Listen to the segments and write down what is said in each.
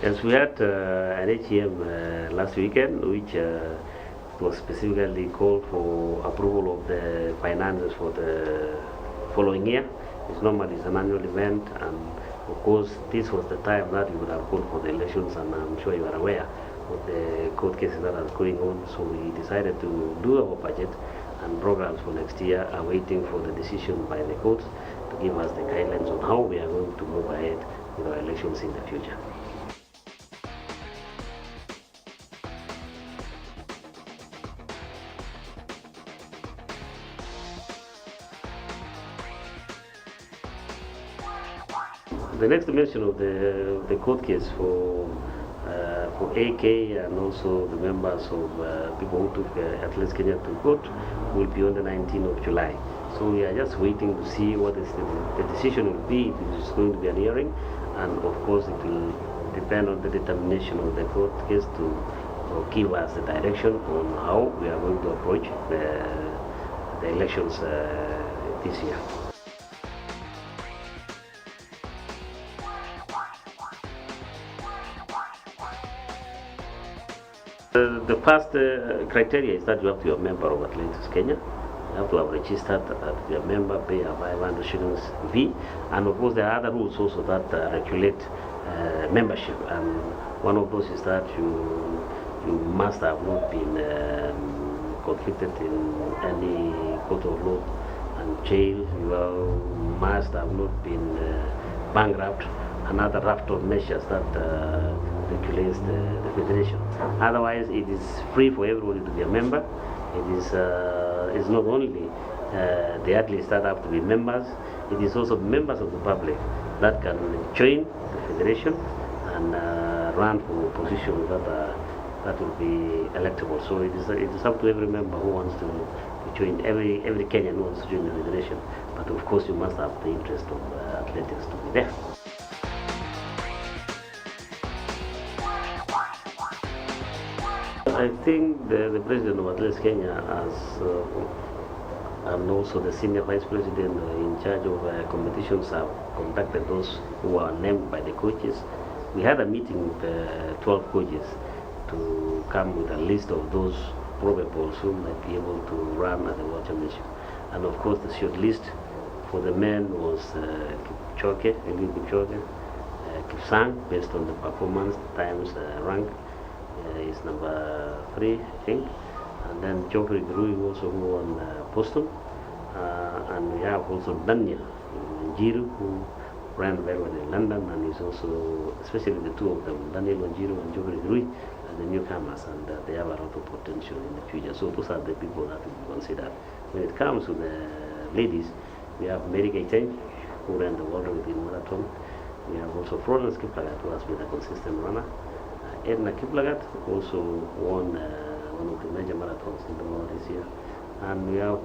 Yes, we had an AGM last weekend, which was specifically called for approval of the finances for the following year. It's normally an annual event, and of course, this was the time that we would have called for the elections, and I'm sure you are aware of the court cases that are going on. So we decided to do our budget and programs for next year, awaiting for the decision by the courts to give us the guidelines on how we are going to move ahead with our elections in the future. The next mention of the court case for AK and also the members of people who took Atlas Kenya to court will be on the 19th of July. So we are just waiting to see what is the decision will be. It is going to be an hearing, and of course it will depend on the determination of the court case to give us the direction on how we are going to approach the elections this year. The first criteria is that you have to be a member of Athletics Kenya. You have to have registered to be a member, pay a 500 shillings fee, and of course there are other rules also that regulate membership. And one of those is that you must have not been convicted in any court of law and jail. You must have not been bankrupt, and other raft of measures that regulates the federation. Otherwise, it is free for everybody to be a member. It is it's not only the athletes that have to be members, it is also members of the public that can join the federation and run for positions that will be electable. So it is up to every member who wants to join, every Kenyan who wants to join the federation. But of course, you must have the interest of athletics to be there. I think the president of Athletics Kenya and also the senior vice president in charge of competitions have contacted those who are named by the coaches. We had a meeting with 12 coaches to come with a list of those probables who might be able to run at the World Championship. And of course the short list for the men was Kipchoge, Kipsang, based on the performance times rank. Is number 3, I think, and then Geoffrey Grui also who won Posta, and we have also Daniel Njiru who ran very well in London, and is also, especially the two of them, Daniel Njiru and Geoffrey Grui, the newcomers, and they have a lot of potential in the future. So those are the people that we consider. When it comes to the ladies, we have Mary Gaiteng who ran the world within marathon. We have also Florence Kiplagat who has been a consistent runner. Edna Kiplagat also won one of the major marathons in the world this year. And we have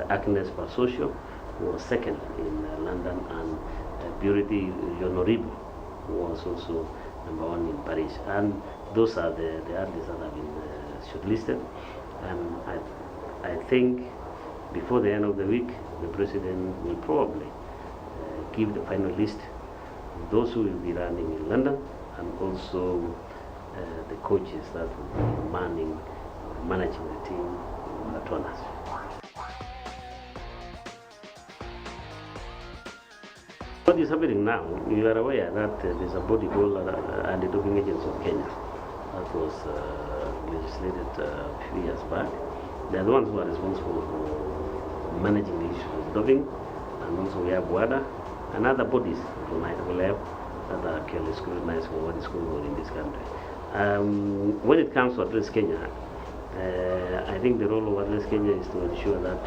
Agnes Basosio, who was second in London, and Purity Yonoribu, who was also number 1 in Paris. And those are the athletes that have been shortlisted. And I think before the end of the week, the president will probably give the final list of those who will be running in London, and also the coaches that will be managing the team marathoners. What is happening now, you are aware that there's a body called Anti-Doping Agents of Kenya that was legislated a few years back. They are the ones who are responsible for managing the issue of doping, and also we have WADA and other bodies from IAAF that are actually scrutinized for what is going on in this country. When it comes to Athletics Kenya, I think the role of Athletics Kenya is to ensure that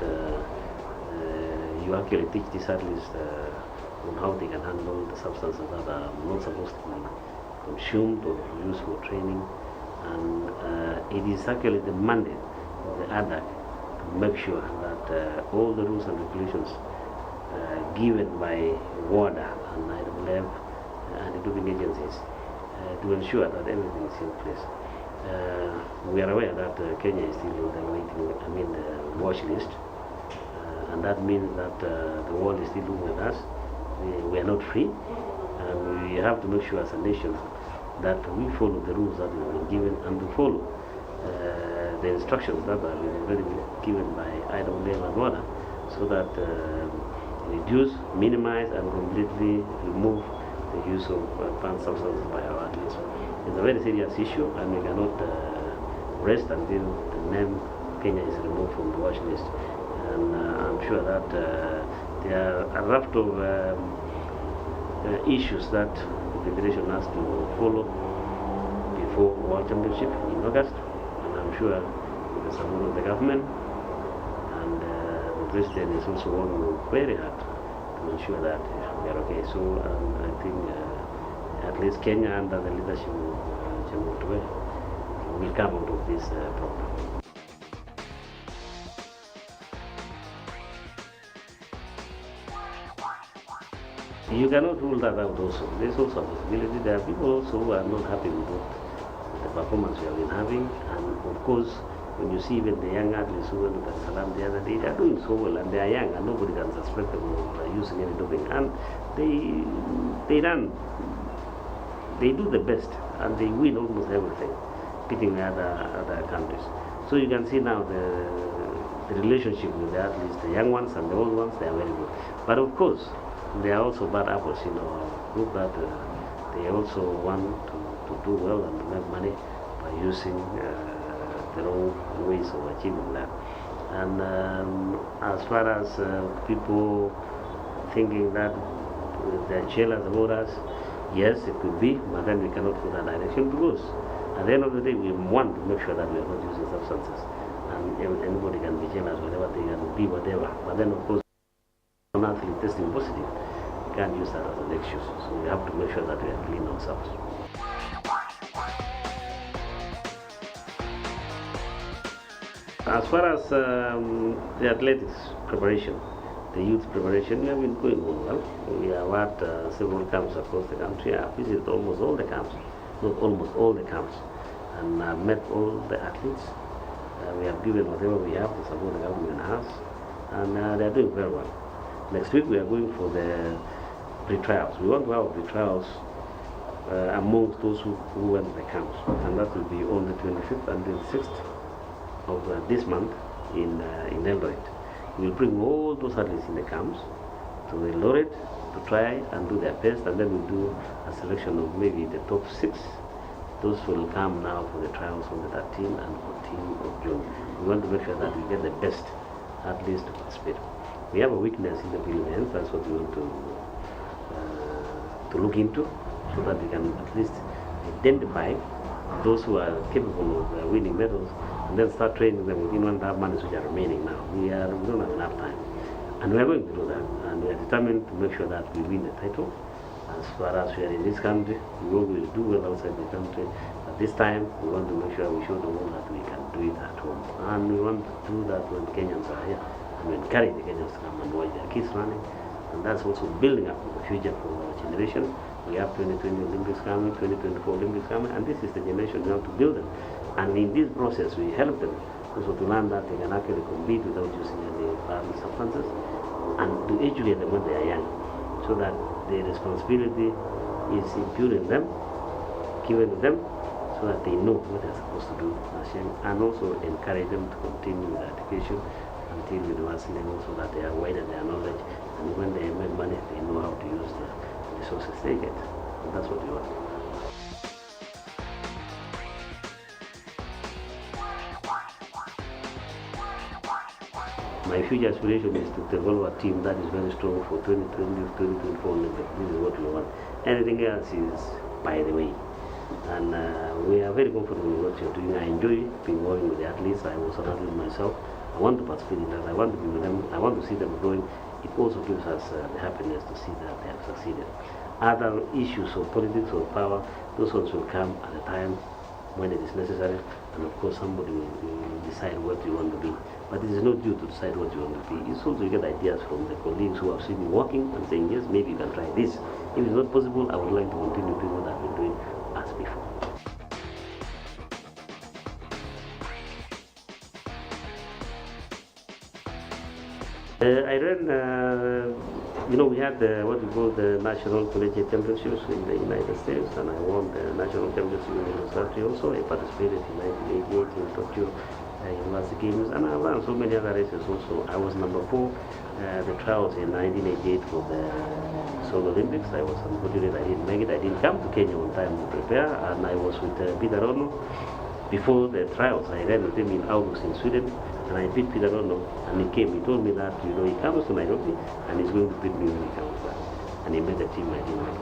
you actually teach these athletes on how they can handle the substances that are not supposed to be consumed or used for training. And it is actually the mandate of the ADAC to make sure that all the rules and regulations given by WADA and IAAF and the doping agencies to ensure that everything is in place. We are aware that Kenya is still in the watch list, and that means that the world is still looking at us. We are not free, And we have to make sure as a nation that we follow the rules that we have been given and to follow the instructions that have been already given by IWM and WADA, so that reduce, minimize, and completely remove the use of banned substances by our athletes. It's a very serious issue, and we cannot rest until the name Kenya is removed from the watch list. And I'm sure that there are a raft of issues that the Federation has to follow before World Championship in August. And I'm sure with the support of the government, and the President is also working very hard to ensure that we are okay. So I think at least Kenya, under the leadership of Chievo, will come out of this problem. You cannot rule that out also. There's also a possibility. There are people also who are not happy with the performance we have been having. And of course, when you see even the young athletes who went to Dar es Salaam the other day, they are doing so well and they are young and nobody can suspect them of using any doping. And they run, they do the best and they win almost everything, beating the other countries. So you can see now the relationship with the athletes, the young ones and the old ones, they are very good. But of course, there are also bad apples in our group that they also want to do well and to make money by using their own ways of achieving that. And as far as people thinking that they're jealous about us, yes, it could be, but then we cannot go that direction, because at the end of the day, we want to make sure that we are not using substances. And anybody can be jealous, whatever they can be, whatever. But then, of course, an athlete testing positive, we can't use that as an excuse. So we have to make sure that we are clean ourselves. As far as the athletics preparation, the youth preparation, we have been going on well. We have had several camps across the country. I have visited almost all the camps, not almost all the camps, and I've met all the athletes. We have given whatever we have to support the government has, and they are doing very well. Next week we are going for the pre-trials. We want to have pre-trials amongst those who went to the camps, and that will be on the 25th and 26th of this month in Eldoret. We'll bring all those athletes in the camps to Eldoret to try and do their best, and then we'll do a selection of maybe the top 6. Those will come now for the trials on the 13th and 14th of June. We want to make sure that we get the best athletes to participate. We have a weakness in the field events. That's what we want to look into, so that we can at least identify those who are capable of winning medals, and then start training them within 1.5 months which are remaining now. We don't have enough time, and we are going to do that, and we are determined to make sure that we win the title. As far as we are in this country, we always do well outside the country, but this time we want to make sure we show the world that we can do it at home, and we want to do that when Kenyans are here, and we encourage the Kenyans to come and watch their kids running, and that's also building up the future for our generation. We have 2020 Olympics coming, 2024 Olympics coming, and this is the generation we have to build them. And in this process, we help them also to learn that they can actually compete without using any banned substances, and to educate them when they are young, so that the responsibility is imputed in them, given to them, so that they know what they're supposed to do as young, and also encourage them to continue their education until university level, so that they are wider their knowledge, and when they make money, they know how to use the resources they get. And that's what we want. My future aspiration is to develop a team that is very strong for 2020-2024 Olympics. This is what we want. Anything else is by the way. And we are very comfortable with what you're doing. I enjoy being working with the athletes. I was an athlete myself. I want to participate in that. I want to be with them. I want to see them growing. It also gives us the happiness to see that they have succeeded. Other issues of politics or power, those ones will come at a time when it is necessary, and of course somebody will decide what you want to be. But it is not you to decide what you want to be. It's also you get ideas from the colleagues who have seen me working and saying, yes, maybe you can try this. If it's not possible, I would like to continue doing what I've been doing as before. I ran you know, we had what we call the National Collegiate Championships in the United States, and I won the National Championship in the country also. I participated in 1988 in Tokyo University Games, and I ran so many other races also. I was number 4 the trials in 1988 for the Seoul Olympics. I was unfortunate I didn't make it. I didn't come to Kenya on time to prepare, and I was with Peter Rono. Before the trials, I ran with him in August in Sweden, and I beat Peter Rono, and he came. He told me that, you know, he comes to Nairobi, and he's going to beat me when he comes back. And he made the team. I didn't make it.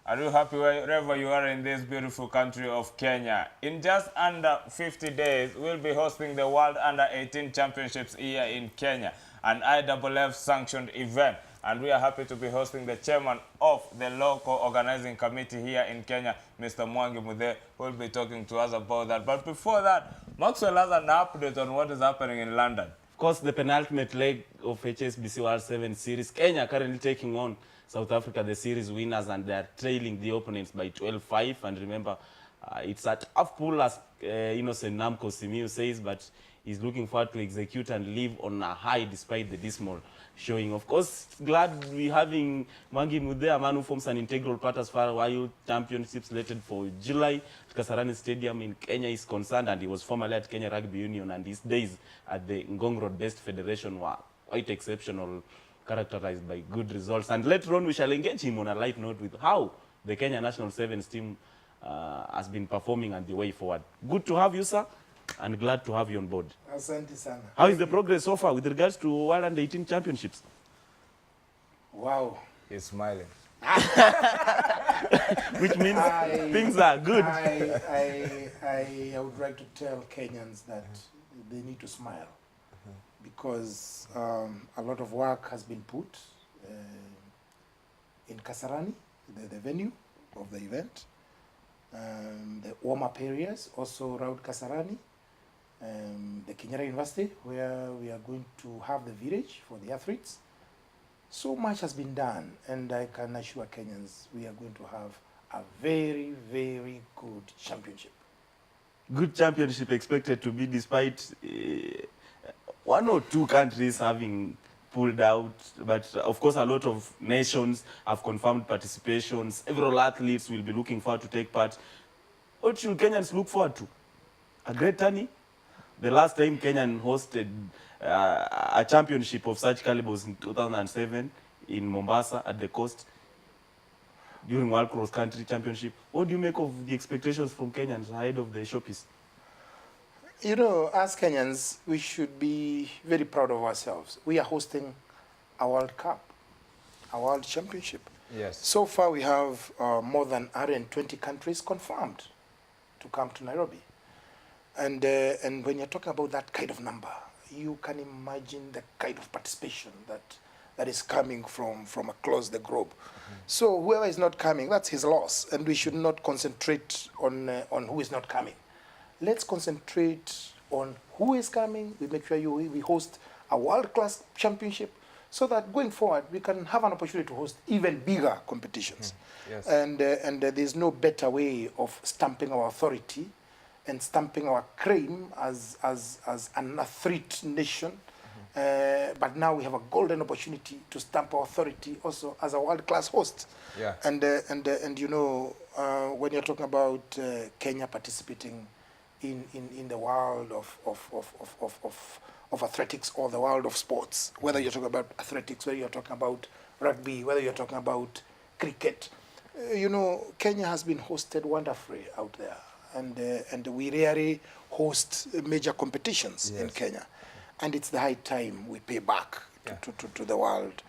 Are you happy wherever you are in this beautiful country of Kenya? In just under 50 days, we'll be hosting the World Under-18 Championships here in Kenya, an IAAF-sanctioned event. And we are happy to be hosting the chairman of the local organizing committee here in Kenya, Mr. MWANGI, who will be talking to us about that. But before that, Maxwel has an update on what is happening in London. Of course, the penultimate leg of HSBC World 7 Series. Kenya currently taking on South Africa, the series winners, and they are trailing the opponents by 12-5. And remember, it's a tough pool, as Innocent Namco Simiu says, but he's looking forward to execute and live on a high despite the dismal showing. Of course, glad we're having MWANGI, a man who forms an integral part as far as YU Championships slated for July at Kasarani Stadium in Kenya is concerned, and he was formerly at Kenya Rugby Union, and his days at the Ngong Road-based federation were quite exceptional, characterized by good results. And later on, we shall engage him on a light note with how the Kenya National Sevens team has been performing and the way forward. Good to have you, sir, and glad to have you on board. Asante sana. How is the progress so far with regards to World Under-18 Championships? Wow. He's smiling. Which means things are good. I would like to tell Kenyans that they need to smile, because a lot of work has been put in Kasarani, the venue of the event, the warm-up areas also around Kasarani, the Kenyatta University, where we are going to have the village for the athletes. So much has been done, and I can assure Kenyans we are going to have a very, very good championship. Good championship expected to be, despite one or two countries having pulled out, but of course a lot of nations have confirmed participations. Several athletes will be looking forward to take part. What should Kenyans look forward to? A great tourney? The last time Kenyan hosted a championship of such caliber was in 2007 in Mombasa at the coast during World Cross Country Championship. What do you make of the expectations from Kenyans ahead of the showpiece? You know, as Kenyans, we should be very proud of ourselves. We are hosting a World Cup, a World Championship. Yes. So far, we have more than 120 countries confirmed to come to Nairobi. And when you're talking about that kind of number, you can imagine the kind of participation that is coming from across the globe. So whoever is not coming, that's his loss, and we should not concentrate on who is not coming. Let's concentrate on who is coming. We make sure we host a world-class championship, so that going forward we can have an opportunity to host even bigger competitions. Yes. And there's no better way of stamping our authority and stamping our claim as an athlete nation. But now we have a golden opportunity to stamp our authority also as a world-class host. Yeah. And you know, when you're talking about Kenya participating in the world of athletics or the world of sports, whether you're talking about athletics, whether you're talking about rugby, whether you're talking about cricket, you know, Kenya has been hosted wonderfully out there. And we rarely host major competitions in Kenya. And it's the high time we pay back to the world.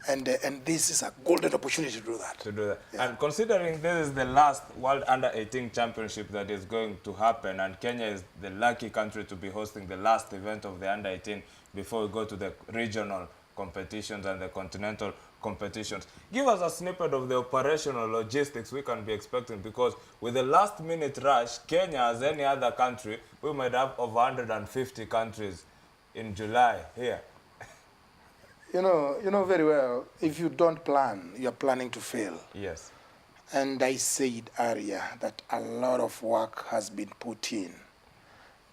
And this is a golden opportunity to do that. Yeah. And considering this is the last World Under-18 Championship that is going to happen, and Kenya is the lucky country to be hosting the last event of the Under-18 before we go to the regional competitions and the continental competitions. Give us a snippet of the operational logistics we can be expecting, because with the last-minute rush, Kenya, as any other country, we might have over 150 countries in July here. You know very well, if you don't plan, you're planning to fail. Yes. And I said earlier that a lot of work has been put in.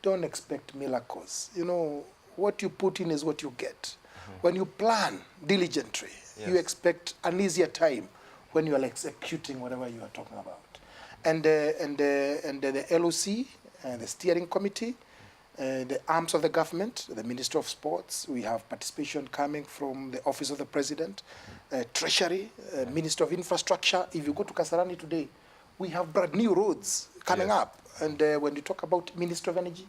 Don't expect miracles. You know, what you put in is what you get. When you plan diligently, you expect an easier time when you are executing whatever you are talking about. And the LOC, the steering committee, the arms of the government, the Minister of Sports, we have participation coming from the Office of the President, Treasury, Minister of Infrastructure. If you go to Kasarani today, we have brand new roads coming up. And when you talk about Minister of Energy,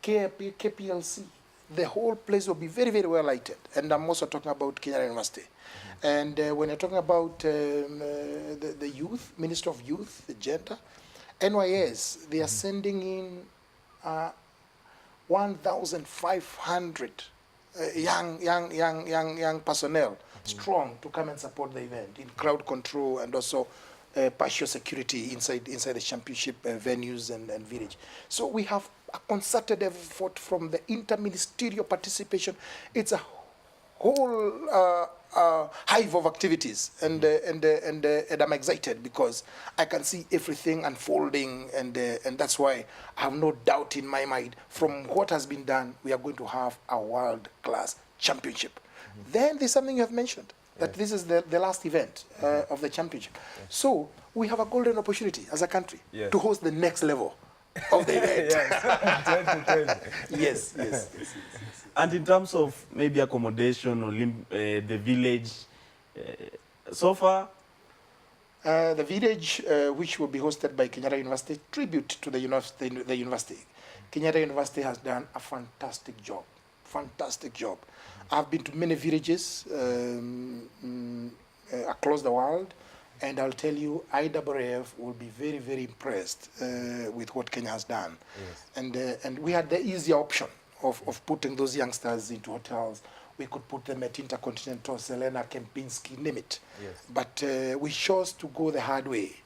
KPLC, the whole place will be very, very well lighted. And I'm also talking about Kenya University. And when you're talking about the youth, Minister of Youth, the gender, NYS, they are sending in 1,500 young personnel, strong, to come and support the event in crowd control and also partial security inside the championship venues and village. So we have a concerted effort from the interministerial participation. It's a whole hive of activities, and I'm excited because I can see everything unfolding, and that's why I have no doubt in my mind, from what has been done, we are going to have a world-class championship. Then there's something you have mentioned, that this is the last event of the championship. So we have a golden opportunity as a country to host the next level of the event. Yes. And in terms of maybe accommodation or the village, so far? The village, which will be hosted by Kenyatta University, tribute to the university. Kenyatta University has done a fantastic job. I've been to many villages across the world, and I'll tell you, IAAF will be very, very impressed with what Kenya has done. And we had the easier option of putting those youngsters into hotels. We could put them at Intercontinental, Selena, Kempinski, name it. But we chose to go the hard way,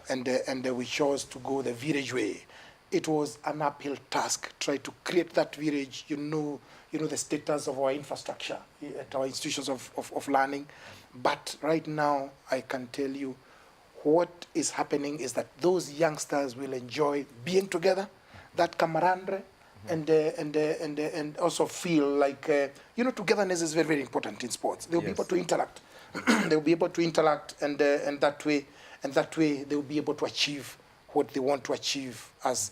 and we chose to go the village way. It was an uphill task, try to create that village. You know the status of our infrastructure at our institutions of learning. But right now, I can tell you, what is happening is that those youngsters will enjoy being together, that camaraderie, and also feel like, togetherness is very, very important in sports. They'll be able to interact. They'll be able to interact, and that way they'll be able to achieve what they want to achieve as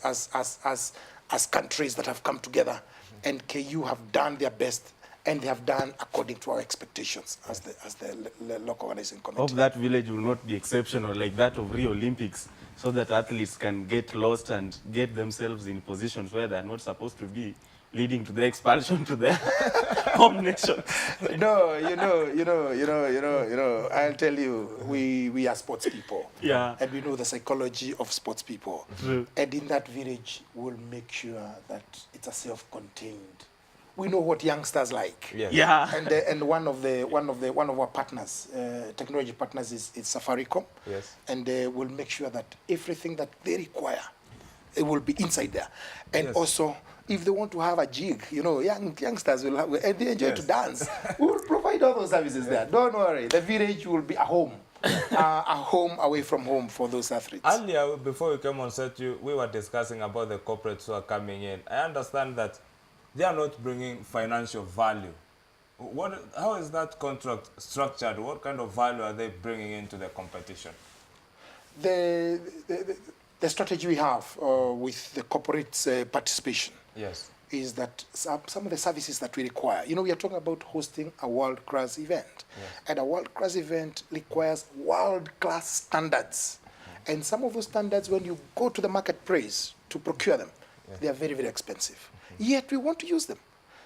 countries that have come together. And KU have done their best, and they have done according to our expectations as the local organizing committee. Hope that village will not be exceptional like that of Rio Olympics, so that athletes can get lost and get themselves in positions where they're not supposed to be, leading to the expulsion to their home nation. No, I'll tell you, we are sports people. And we know the psychology of sports people. And in that village, we'll make sure that it's a self-contained. We know what youngsters like. And one of our partners, technology partners, is Safaricom. And we'll make sure that everything that they require, it will be inside there. And also, if they want to have a jig, youngsters will have, and they enjoy to dance, we will provide all those services there. Don't worry, the village will be a home. A home away from home for those athletes. Earlier, before we came on set, we were discussing about the corporates who are coming in. I understand that they are not bringing financial value. How is that contract structured? What kind of value are they bringing into the competition? The strategy we have with the corporate participation is that some of the services that we require, we are talking about hosting a world-class event. And a world-class event requires world-class standards. And some of those standards, when you go to the marketplace to procure them, they are very, very expensive. Yet we want to use them.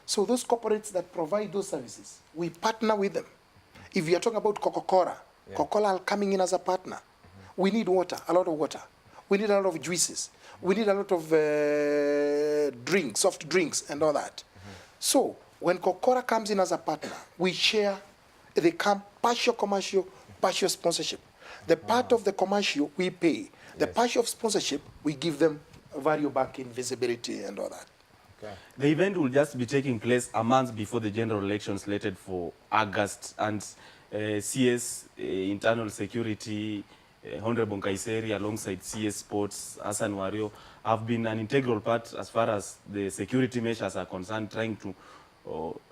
So those corporates that provide those services, we partner with them. If you are talking about Coca-Cola, Coca-Cola are coming in as a partner. We need water, a lot of water. We need a lot of juices. We need a lot of drinks, soft drinks, and all that. So When Kokora comes in as a partner, we share, they come partial commercial, partial sponsorship. The part of the commercial we pay. The partial of sponsorship, we give them value back in visibility and all that. Okay. The event will just be taking place a month before the general election slated for August, and CS Internal Security, Honorable Kaiseri alongside CS Sports, Hassan Wario, have been an integral part as far as the security measures are concerned, trying to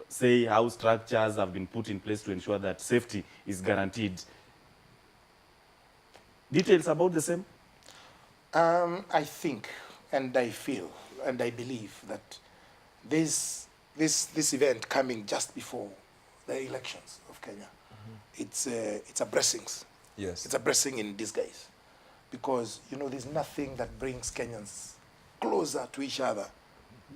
say how structures have been put in place to ensure that safety is guaranteed. Details about the same? I think, and I feel, and I believe that this event coming just before the elections of Kenya, it's a blessing. Yes. It's a blessing in disguise, because you know there's nothing that brings Kenyans closer to each other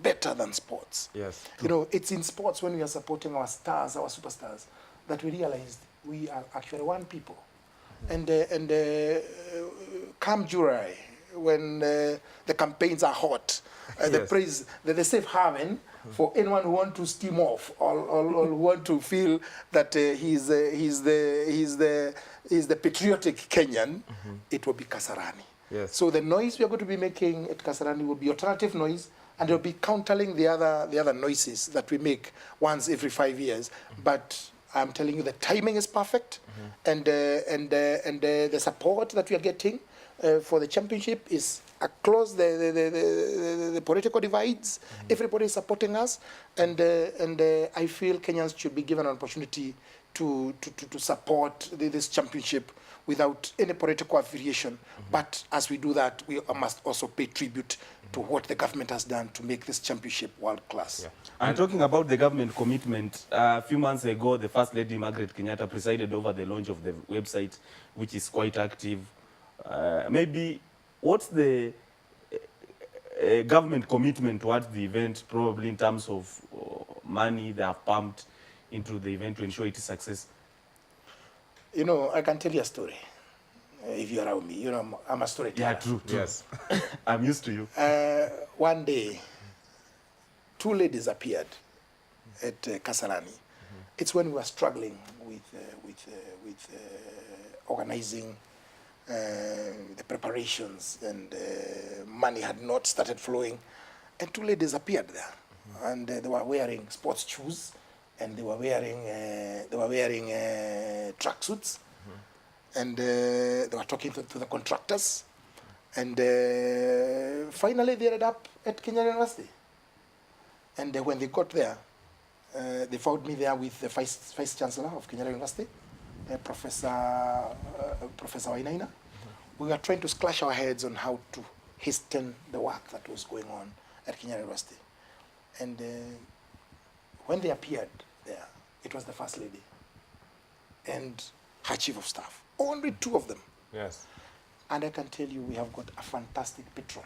better than sports. Yes. You know, it's in sports when we are supporting our stars, our superstars, that we realized we are actually one people. And come July, when the campaigns are hot, the praise, the safe haven for anyone who want to steam off or who want to feel that he's the patriotic Kenyan, it will be Kasarani. Yes. So the noise we are going to be making at Kasarani will be alternative noise, and it will be countering the other noises that we make once every 5 years. But I'm telling you, the timing is perfect, and the support that we are getting for the championship is across the political divides. Everybody is supporting us, and I feel Kenyans should be given an opportunity to support this championship without any political affiliation. But as we do that, we must also pay tribute to what the government has done to make this championship world-class. Yeah. And talking about the government commitment, a few months ago, the First Lady Margaret Kenyatta presided over the launch of the website, which is quite active. Maybe what's the government commitment towards the event, probably in terms of money they have pumped into the event to ensure its success? You know, I can tell you a story. If you allow me, you know, I'm a storyteller. Yeah, true. Yes. I'm used to you. One day, two ladies appeared at Kasarani. It's when we were struggling with organizing the preparations, and money had not started flowing. And two ladies appeared there, and they were wearing sports shoes, and they were wearing tracksuits. And they were talking to the contractors. And finally they ended up at Kenya University. And when they got there, they found me there with the Vice Chancellor of Kenya University, Professor Wainaina. We were trying to splash our heads on how to hasten the work that was going on at Kenya University. And when they appeared there, it was the First Lady and her Chief of Staff. Only two of them. Yes. And I can tell you, we have got a fantastic patron,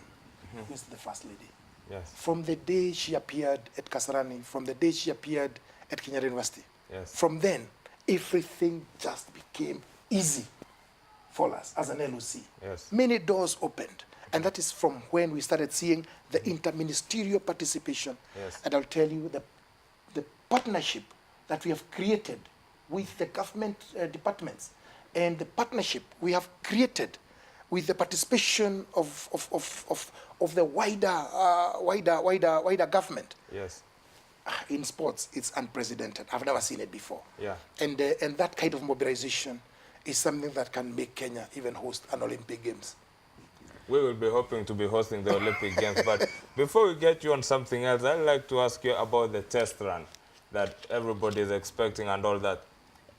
who is the First Lady. Yes. From the day she appeared at Kasarani, from the day she appeared at Kenya University, Yes. from then, everything just became easy for us as an LOC. Yes. Many doors opened. And that is from when we started seeing the interministerial participation. Yes. And I'll tell you, the partnership that we have created with the government departments, and the partnership we have created with the participation of the wider government. Yes. In sports, it's unprecedented. I've never seen it before. Yeah. And that kind of mobilization is something that can make Kenya even host an Olympic Games. We will be hoping to be hosting the Olympic Games, but before we get you on something else, I'd like to ask you about the test run that everybody is expecting and all that.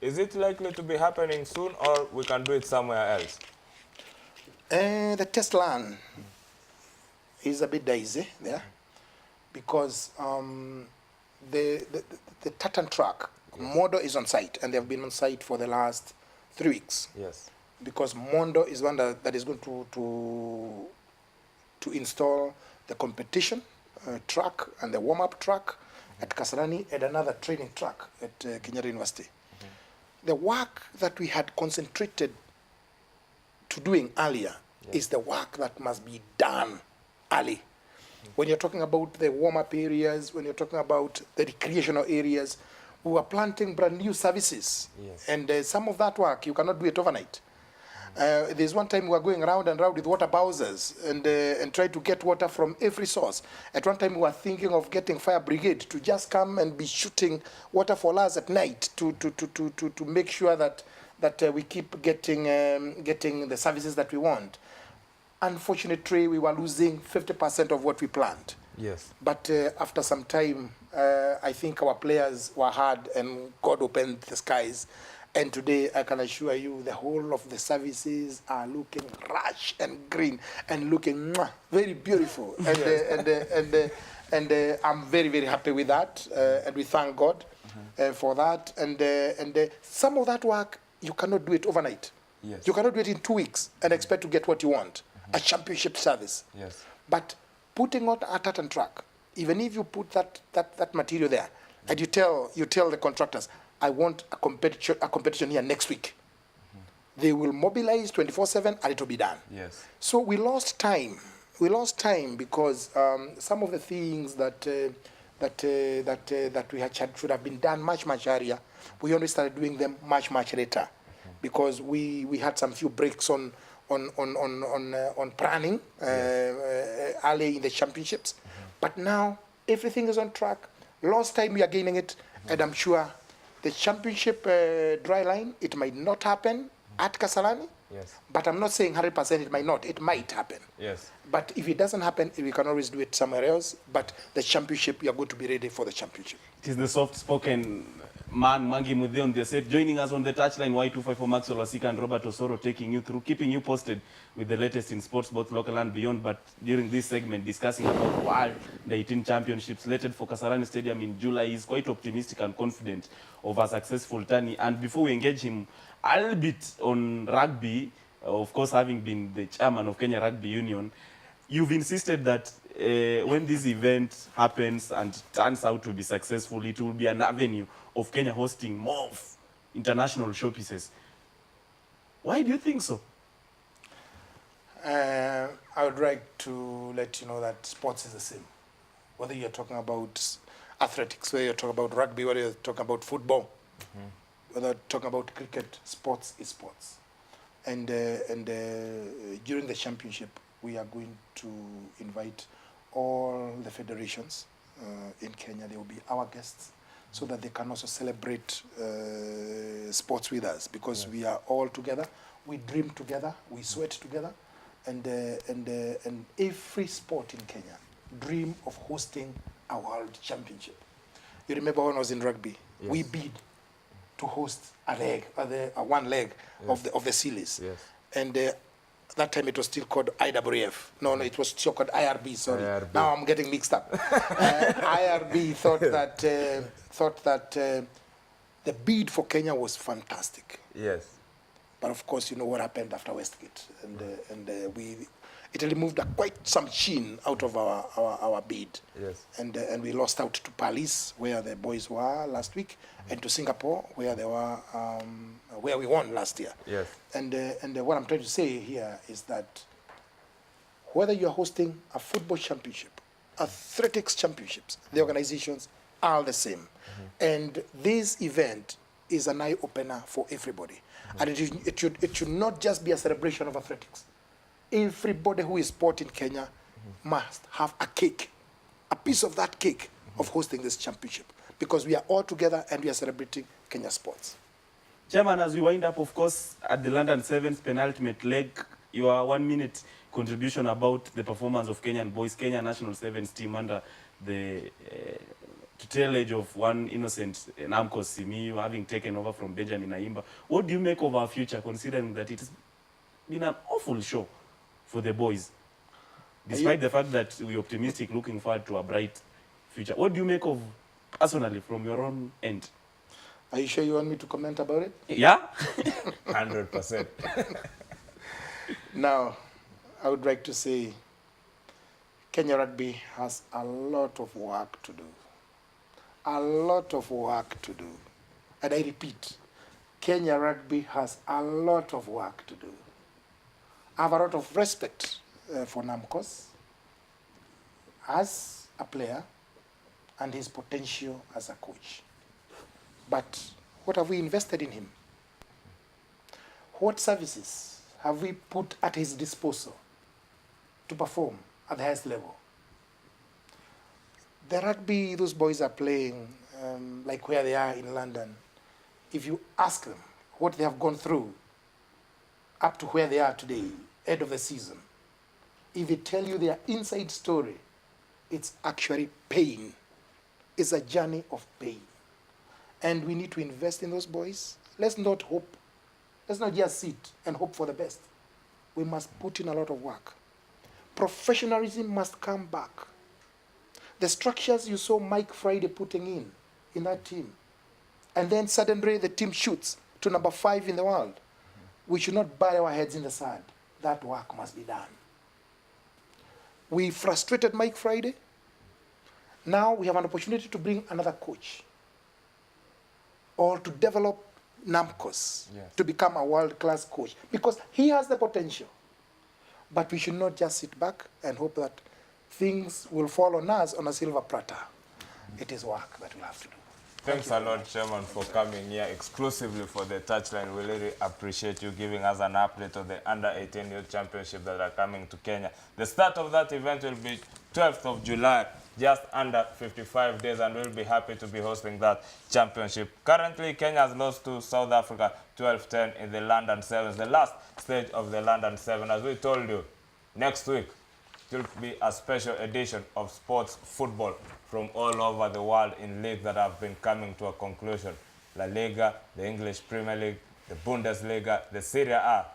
Is it likely to be happening soon, or we can do it somewhere else? The test run is a bit dicey there, because the tartan track model is on site, and they have been on site for the last 3 weeks. Yes. Because Mondo is one that is going to install the competition track and the warm-up track at Kasarani, and another training track at Kenyatta University. The work that we had concentrated to doing earlier is the work that must be done early. When you're talking about the warm-up areas, when you're talking about the recreational areas, we were planting brand new services. Yes. And some of that work, you cannot do it overnight. There's one time we were going round and round with water bowsers and try to get water from every source. At one time we were thinking of getting fire brigade to just come and be shooting water for us at night to make sure that we keep getting the services that we want. Unfortunately, we were losing 50% of what we planned. Yes. But after some time, I think our players were hard and God opened the skies. And today, I can assure you, the whole of the services are looking lush and green and looking very beautiful. And I'm very, very happy with that. And we thank God for that. And some of that work, you cannot do it overnight. Yes. You cannot do it in 2 weeks and expect to get what you want, a championship service. Yes. But putting out a tartan track, even if you put that material there, and you tell the contractors, I want a competition here next week. They will mobilize 24/7 and it will be done. Yes. So we lost time. We lost time because some of the things that we should have been done much earlier, we only started doing them much later, because we had some few breaks on planning early in the championships. But now everything is on track. Lost time, we are gaining it, and I'm sure the championship dry line, it might not happen at Kasarani. Yes. But I'm not saying 100% it might not. It might happen. Yes. But if it doesn't happen, we can always do it somewhere else. But the championship, we are going to be ready for the championship. It is the soft-spoken man, MWANGI MUTHEE on the set, joining us on the touchline, Y254 Maxwel, Wasike and Robert Osoro, taking you through, keeping you posted with the latest in sports, both local and beyond. But during this segment, discussing about World the 18 Championships slated for Kasarani Stadium in July, he's quite optimistic and confident of a successful tourney. And before we engage him a little bit on rugby, of course, having been the chairman of Kenya Rugby Union, you've insisted that when this event happens and turns out to be successful, it will be an avenue of Kenya hosting more international showpieces. Why do you think so? I would like to let you know that sports is the same. Whether you're talking about athletics, whether you're talking about rugby, whether you're talking about football, whether you're talking about cricket, sports is sports. And during the championship, we are going to invite all the federations in Kenya. They will be our guests, so that they can also celebrate sports with us, because we are all together. We dream together, we sweat together, and every sport in Kenya dream of hosting a world championship. You remember when I was in rugby, we bid to host a leg, one leg of the series, and that time it was still called IWF. No, it was still called IRB. Sorry, IRB. Now I'm getting mixed up. IRB thought that the bid for Kenya was fantastic. Yes. But of course, you know what happened after Westgate, and it removed quite some sheen out of our bid. Yes. And we lost out to Paris, where the boys were last week, and to Singapore, where they were, where we won last year. Yes. And what I'm trying to say here is that whether you are hosting a football championship, athletics championships, the organizations are the same. And this event is an eye-opener for everybody. And it should not just be a celebration of athletics. Everybody who is sport in Kenya must have a cake, a piece of that cake of hosting this championship, because we are all together and we are celebrating Kenya sports. Chairman, as we wind up, of course, at the London Sevens penultimate leg, your 1 minute contribution about the performance of Kenyan boys, Kenya National Sevens team under the tutelage of one innocent Namco Simi, having taken over from Benjamin Aimba. What do you make of our future, considering that it has been an awful show for the boys, despite the fact that we're optimistic, looking forward to a bright future? What do you make of, personally, from your own end? Are you sure you want me to comment about it? Yeah. 100%. Now, I would like to say Kenya Rugby has a lot of work to do. A lot of work to do. And I repeat, Kenya Rugby has a lot of work to do. I have a lot of respect for NAMCOS. as a player and his potential as a coach. But what have we invested in him? What services have we put at his disposal to perform at the highest level? The rugby those boys are playing, like where they are in London, if you ask them what they have gone through up to where they are today, end of the season, if they tell you their inside story, it's actually pain. It's a journey of pain. And we need to invest in those boys. Let's not hope. Let's not just sit and hope for the best. We must put in a lot of work. Professionalism must come back. The structures you saw Mike Friday putting in that team, and then suddenly the team shoots to number 5 in the world. We should not bury our heads in the sand. That work must be done. We frustrated Mike Friday. Now we have an opportunity to bring another coach or to develop Namcos to become a world-class coach, because he has the potential. But we should not just sit back and hope that things will fall on us on a silver platter. It is work that we'll have to do. Thanks a lot, Chairman, for coming here exclusively for the Touchline. We really appreciate you giving us an update of the Under-18 Youth Championship that are coming to Kenya. The start of that event will be 12th of July, just under 55 days, and we'll be happy to be hosting that championship. Currently, Kenya has lost to South Africa 12-10 in the London Sevens, the last stage of the London Seven. As we told you, next week, it will be a special edition of sports football from all over the world in leagues that have been coming to a conclusion. La Liga, the English Premier League, the Bundesliga, the Serie A.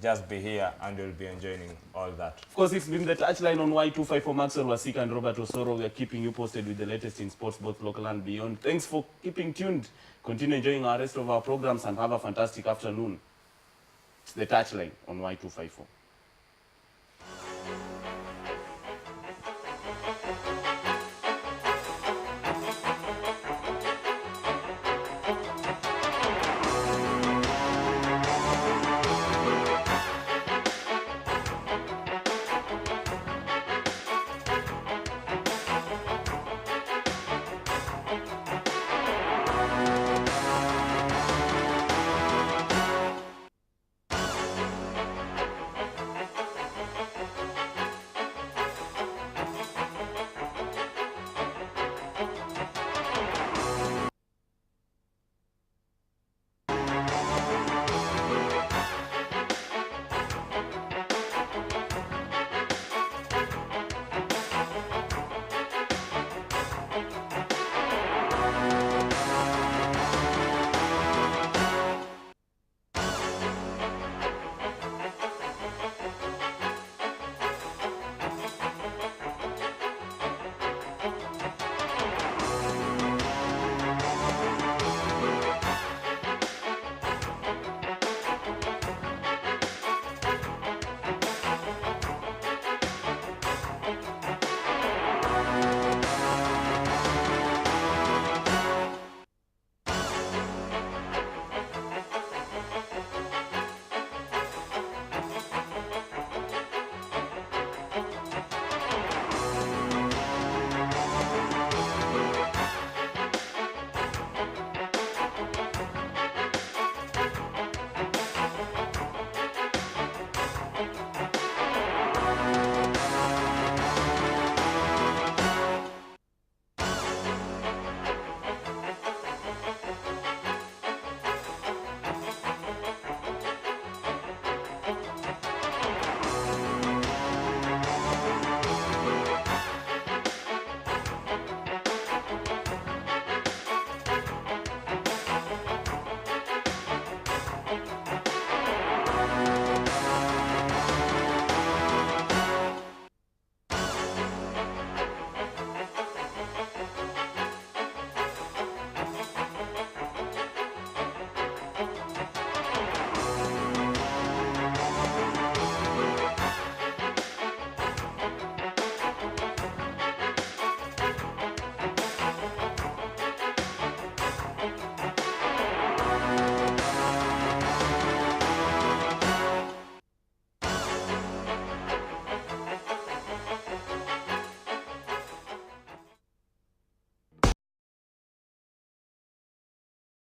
Just be here and you'll be enjoying all that. Of course, it's been the Touchline on Y254 Maxwel, Wasike and Robert Osoro. We are keeping you posted with the latest in sports, both local and beyond. Thanks for keeping tuned. Continue enjoying our rest of our programs and have a fantastic afternoon. It's the Touchline on Y254.